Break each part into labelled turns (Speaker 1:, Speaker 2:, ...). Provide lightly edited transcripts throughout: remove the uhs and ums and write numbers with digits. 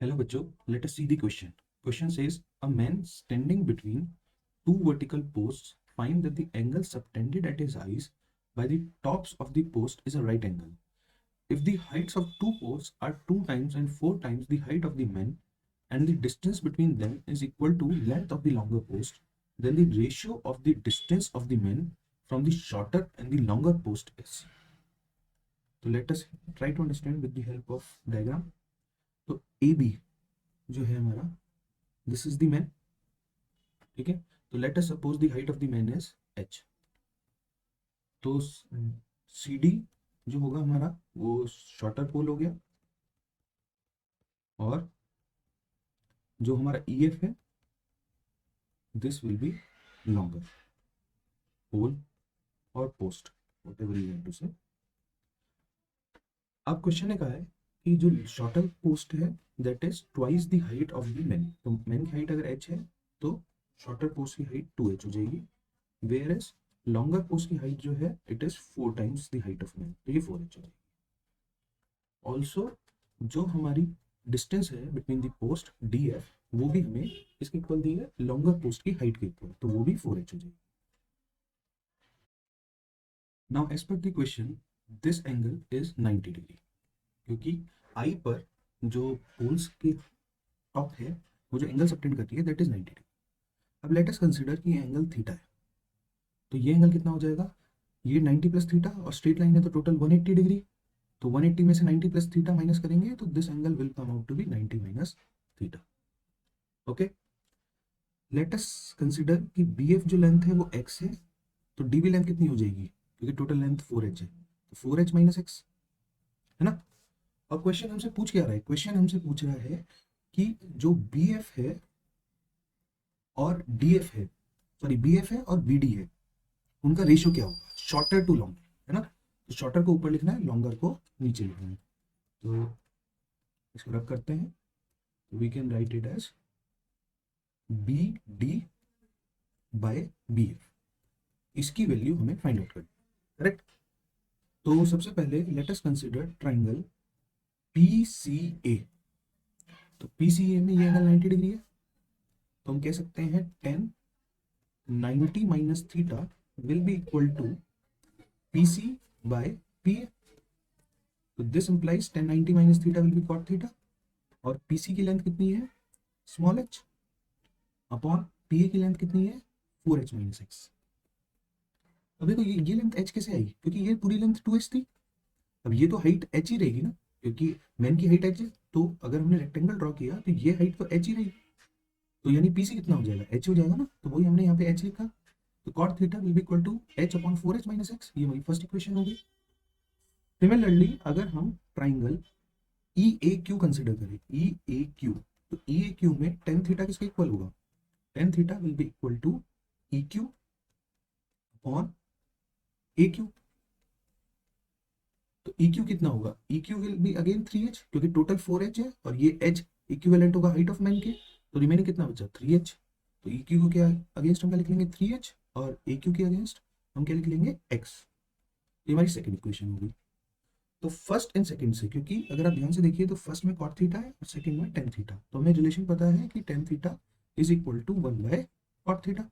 Speaker 1: Hello बच्चों, let us see the question. Question says a man standing between two vertical posts find that the angle subtended at his eyes by the tops of the post is a right angle. If the heights of two posts are 2 times and 4 times the height of the man and the distance between them is equal to length of the longer post, then the ratio of the distance of the men from the shorter and the longer post is. So let us try to understand with the help of diagram. तो AB जो है हमारा, this is the man, ठीक है। तो let us suppose the height of the man is h। तो C D जो होगा हमारा वो शॉर्टर पोल हो गया, और जो हमारा ई एफ है this will be longer pole और post, whatever you want to say. अब क्वेश्चन ने कहा है कि जो शॉर्टर पोस्ट है that is twice the height of the man. तो मैन की हाइट अगर h है तो शॉर्टर पोस्ट की हाइट 2h हो जाएगी, वेयर एज लॉन्गर पोस्ट की हाइट जो है it is 4 times the height of man, तो ये 4h हो जाएगी। ऑल्सो जो हमारी डिस्टेंस है between the post D F वो भी हमें इसके इक्वल दी है लॉन्गर पोस्ट की हाइट के इक्वल, तो वो भी 4h हो जाएगी। Now as per the question this angle is 90 degree, क्योंकि आई पर जो पोल्स के टॉप है वो जो एंगल सबटेंड करती है दैट इज 90 डिग्री। अब लेट अस कंसीडर कि ये एंगल थीटा है, तो ये एंगल कितना हो जाएगा, ये 90 प्लस थीटा और स्ट्रेट लाइन है तो टोटल 180 डिग्री। तो 180 में से 90 प्लस थीटा माइनस करेंगे तो this angle will come out to be 90 minus theta. Okay, let us consider कि बी एफ जो लेंथ है वो एक्स है, तो डी बी लेंथ कितनी हो जाएगी, क्योंकि टोटल लेंथ 4h है, तो 4h माइनस एक्स, है ना। और क्वेश्चन हमसे पूछ क्या रहा है, क्वेश्चन हमसे पूछ रहा है कि जो बी एफ है और डी एफ है, सॉरी बी एफ है और बी डी है, उनका रेशियो क्या होगा, शॉर्टर टू लॉन्गर, है ना। तो शॉर्टर को ऊपर लिखना है, लॉन्गर को नीचे लिखना है। तो इसको रब करते हैं, तो we can write it as B D by B F. इसकी वैल्यू हमें फाइंड आउट करनी है, करेक्ट। तो सबसे पहले let us consider triangle P C A. तो पी सी ए में ये एंगल 90 डिग्री है, तो हम कह सकते हैं 10 90 minus theta will be equal to P C by P A. तो this implies 10 90 minus theta will be cot theta, और पी सी की लेंथ कितनी है small h, upon P A की लेंथ कितनी है 4h माइनस एक्स। अब देखो ये लेंथ h कैसे आई, क्योंकि ये पूरी लेंथ 2h थी। अब ये तो हाइट h ही रहेगी ना, क्योंकि मैन की हाइट h है, तो अगर हमने रेक्टेंगल ड्रॉ किया तो ये हाइट तो h ही रहेगी, तो यानी पीसी कितना हो जाएगा h हो जाएगा ना, तो वही हमने यहाँ पे h लिखा। तो cot theta will be equal to h upon 4h minus x, ये हमारी फर्स्ट इक्वेशन हो गई। सिमिलरली अगर हम triangle E A Q consider करें, ई ए क्यू, तो ई ए क्यू में टेन थीटा किसके इक्वल होगा, tan theta will be equal to E Q upon A Q. तो ई क्यू कितना होगा, E Q will be again 3h, क्योंकि टोटल 4h है और ये h इक्विवेलेंट होगा हाइट ऑफ मैन के, तो रिमेनिंग कितना बचा 3h। तो ई क्यू को क्या अगेंस्ट हम क्या लिख लेंगे 3h, और ए क्यू के अगेंस्ट हम क्या लिख लेंगे x। ये हमारी सेकंड इक्वेशन होगी। तो फर्स्ट एंड सेकंड से, क्योंकि अगर आप ध्यान से देखिए तो फर्स्ट में कॉट थीटा है और सेकंड में टेन थीटा, तो हमें रिलेशन पता है कि tan theta is equal to 1 by cot theta.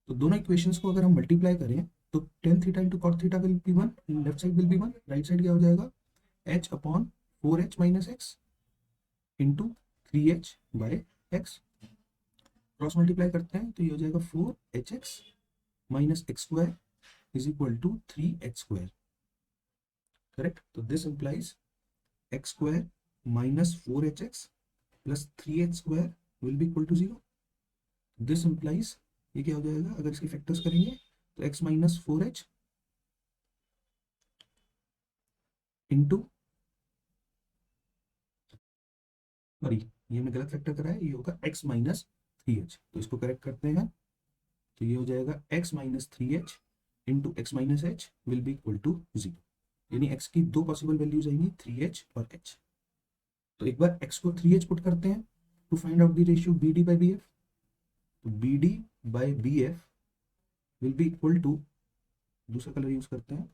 Speaker 1: तो दोनों इक्वेशंस को अगर हम मल्टीप्लाई करें तो tan theta into cot theta will be 1, left side will be 1, right side क्या हो जाएगा h upon 4h minus x into 3h by x. Cross multiply करते हैं तो ये हो जाएगा 4hx minus x square is equal to 3h square, correct. तो this implies x square minus 4hx plus 3h square will be equal to 0। This implies ये क्या हो जाएगा, अगर इसके फैक्टर्स करेंगे तो x minus 4h into, sorry ये मैं गलत फैक्टर करा है, ये होगा x माइनस 3h, तो इसको करेक्ट करते हैं। तो ये हो जाएगा x minus 3h into x minus H will be equal to 0, यानी x की दो पॉसिबल वैल्यूज आएंगी 3h और h। तो एक बार x को 3h पुट करते हैं to find out the ratio B D by B F. तो B D by B F will be equal to, दूसरा कलर यूज करते हैं,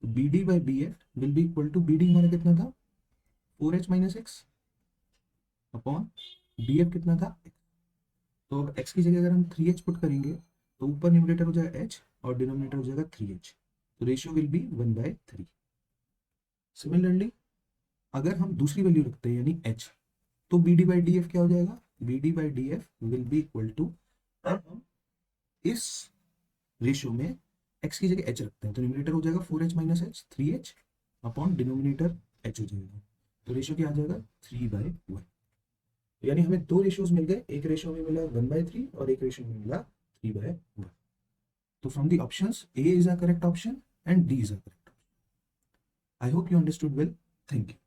Speaker 1: तो B D by B F will be equal to, B D हमारा कितना था 4h minus x, upon D F कितना था, तो अब x की जगह अगर हम 3h पुट करेंगे तो ऊपर न्यूमरेटर हो जाएगा h और डिनोमिनेटर हो जाएगा 3h, तो रेशियो विल बी 1/3। सिमिलरली अगर हम दूसरी वैल्यू रखते हैं यानी h, तो B D by D F क्या हो जाएगा, B D by D F will be equal to, अब हम इस रेशियो में x की जगह h रखते हैं तो न्यूमरेटर हो जाएगा 4h minus h 3h upon denominator h हो जाएगा, तो रेशियो क्या आ जाएगा 3/1। यानी हमें दो रेशियोज मिल गए, एक रेशियो में मिला 1/3 और एक रेशियो में मिला 3/1। तो from the options A is a correct option and D is a correct option. I hope you understood well. Thank you.